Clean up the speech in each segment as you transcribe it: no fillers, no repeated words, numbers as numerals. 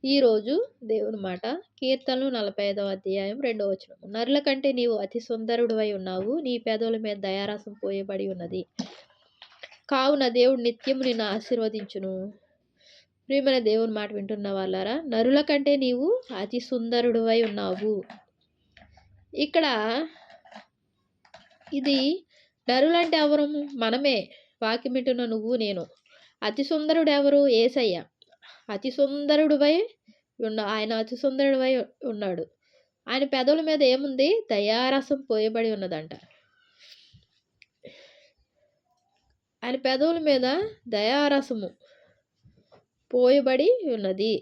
ఈరోజు దేవుని మాట కీర్తనలు 45వ అధ్యాయం 2వ వచనం. నరుల కంటే నీవు అతి సుందరుడివై ఉన్నావు. నీ పెదవుల మీద దయారసం పోయబడి ఉన్నది. కావున దేవుడు నిత్యము నిన్ను ఆశీర్వదించును. ప్రియమైన దేవుని మాట వింటున్న వాళ్ళారా, నరుల కంటే నీవు అతి సుందరుడివై ఉన్నావు. ఇక్కడ ఇది నరులంటే ఎవరు? మనమే. వాక్యం వింటున్న నువ్వు నేను. అతి సుందరుడు ఎవరు? యేసయ్య. అతి సుందరుడివై ఆయన అతి సుందరుడివై ఉన్నాడు. ఆయన పెదవుల మీద ఏముంది? దయారసం పోయబడి ఉన్నదంట. ఆయన పెదవుల మీద దయారసము పోయబడి ఉన్నది.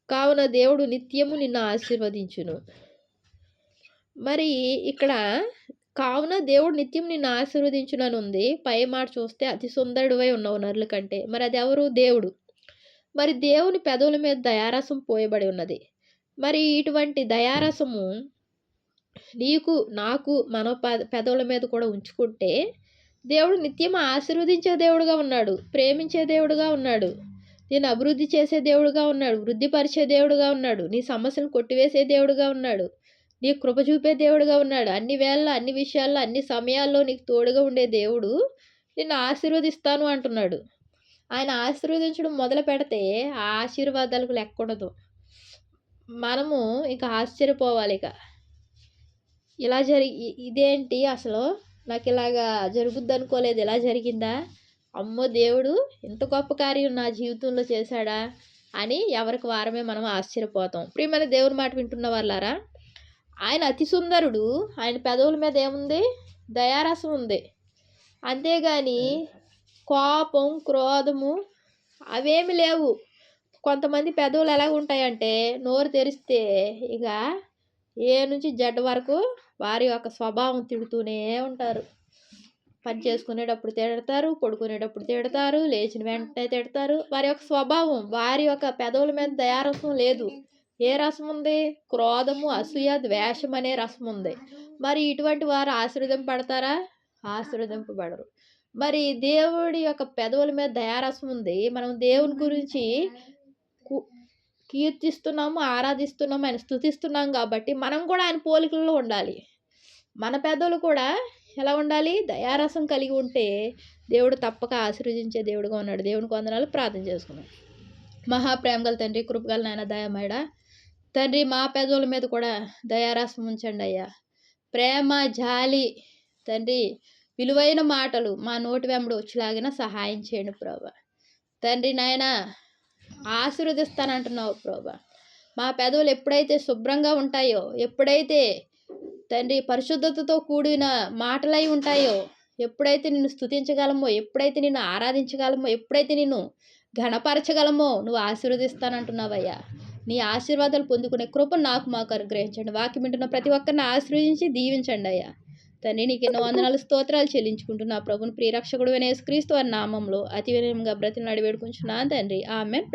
కావున దేవుడు నిత్యము నిన్ను ఆశీర్వదించును. మరి ఇక్కడ కావున దేవుడు నిత్యం నిన్ను ఆశీర్వదించునని ఉంది. పై మాట చూస్తే అతి సుందరుడివై ఉన్నావు నరుల కంటే. మరి అది ఎవరు? దేవుడు. మరి దేవుని పెదవుల మీద దయారసం పోయబడి ఉన్నది. మరి ఇటువంటి దయారసము నీకు నాకు మన పెదవుల మీద కూడా ఉంచుకుంటే దేవుడు నిత్యం ఆశీర్వదించే దేవుడుగా ఉన్నాడు. ప్రేమించే దేవుడుగా ఉన్నాడు. నేను అభివృద్ధి చేసే దేవుడుగా ఉన్నాడు. వృద్ధిపరిచే దేవుడుగా ఉన్నాడు. నీ సమస్యను కొట్టివేసే దేవుడుగా ఉన్నాడు. నీ కృప చూపే దేవుడుగా ఉన్నాడు. అన్ని వేళల్లో, అన్ని విషయాల్లో, అన్ని సమయాల్లో నీకు తోడుగా ఉండే దేవుడు నిన్ను ఆశీర్వదిస్తాను అంటున్నాడు. ఆయన ఆశీర్వదించడం మొదలు పెడితే ఆ ఆశీర్వాదాలకు లెక్కుండదు. మనము ఇక ఆశ్చర్యపోవాలి. ఇలా ఇదేంటి అసలు? నాకు ఇలాగా జరుగుద్ది అనుకోలేదు. ఇలా జరిగిందా? అమ్మో, దేవుడు ఇంత గొప్ప కార్యం నా జీవితంలో చేశాడా అని ఎవరికి వారమే మనం ఆశ్చర్యపోతాం. ప్రియమైన దేవుని మాట వింటున్న వాళ్ళారా, ఆయన అతి సుందరుడు. ఆయన పెదవుల మీద ఏముంది? దయారసం ఉంది. అంతేగాని కోపం, క్రోధము అవేమి లేవు. కొంతమంది పెదవులు ఎలా ఉంటాయంటే నోరు తెరిస్తే ఇక ఏ నుంచి జడ్ వరకు వారి యొక్క స్వభావం తిడుతూనే ఉంటారు. పని చేసుకునేటప్పుడు తిడతారు, పడుకునేటప్పుడు తిడతారు, లేచిన వెంటనే తిడతారు. వారి యొక్క స్వభావం, వారి యొక్క పెదవుల మీద దయారసం లేదు. ఏ రసం ఉంది? క్రోధము, అసూయ, ద్వేషం అనే రసం ఉంది. మరి ఇటువంటి వారు ఆశీర్వదింపబడతారా? ఆశీర్వదింపబడరు. మరి దేవుడి యొక్క పెదవుల మీద దయారసం ఉంది. మనం దేవుని గురించి కీర్తిస్తున్నాము, ఆరాధిస్తున్నాము, ఆయన స్తుతిస్తున్నాం కాబట్టి మనం కూడా ఆయన పోలికల్లో ఉండాలి. మన పెదవులు కూడా ఎలా ఉండాలి? దయారసం కలిగి ఉంటే దేవుడు తప్పక ఆశీర్వదించే దేవుడుగా ఉన్నాడు. దేవునికి వందనాలు. ప్రార్థన చేసుకున్నాం. మహాప్రేమగల తండ్రి, కృపగల నాయన, దయమేడ తండ్రి, మా పెదవుల మీద కూడా దయారసం ఉంచండి అయ్యా. ప్రేమ, జాలి తండ్రి, విలువైన మాటలు మా నోటి వెంబడి వచ్చేలాగిన సహాయం చేయండి ప్రభా. తండ్రి నాయన, ఆశీర్వదిస్తానంటున్నావు ప్రభా. మా పెదవులు ఎప్పుడైతే శుభ్రంగా ఉంటాయో, ఎప్పుడైతే తండ్రి పరిశుద్ధతతో కూడిన మాటలై ఉంటాయో, ఎప్పుడైతే నిన్ను స్తుతించగలమో, ఎప్పుడైతే నిన్ను ఆరాధించగలమో, ఎప్పుడైతే నిన్ను ఘనపరచగలమో నువ్వు ఆశీర్వదిస్తానంటున్నావయ్యా. నీ ఆశీర్వాదాలు పొందుకునే కృప మాకు అనుగ్రహించండి. వాక్యం వింటున్న ప్రతి ఒక్కరిని ఆశీర్వదించి దీవించండి అయ్యా. తండ్రి, నీకు ఎన్నో వందనాలు, స్తోత్రాలు చెల్లించుకుంటున్నా ప్రభుని ప్రియరక్షకుడు యేసుక్రీస్తు వారి నామంలో అతి వినయంగా బ్రతిమలాడి వేడుకుంటున్నాను తండ్రి. ఆమేన్.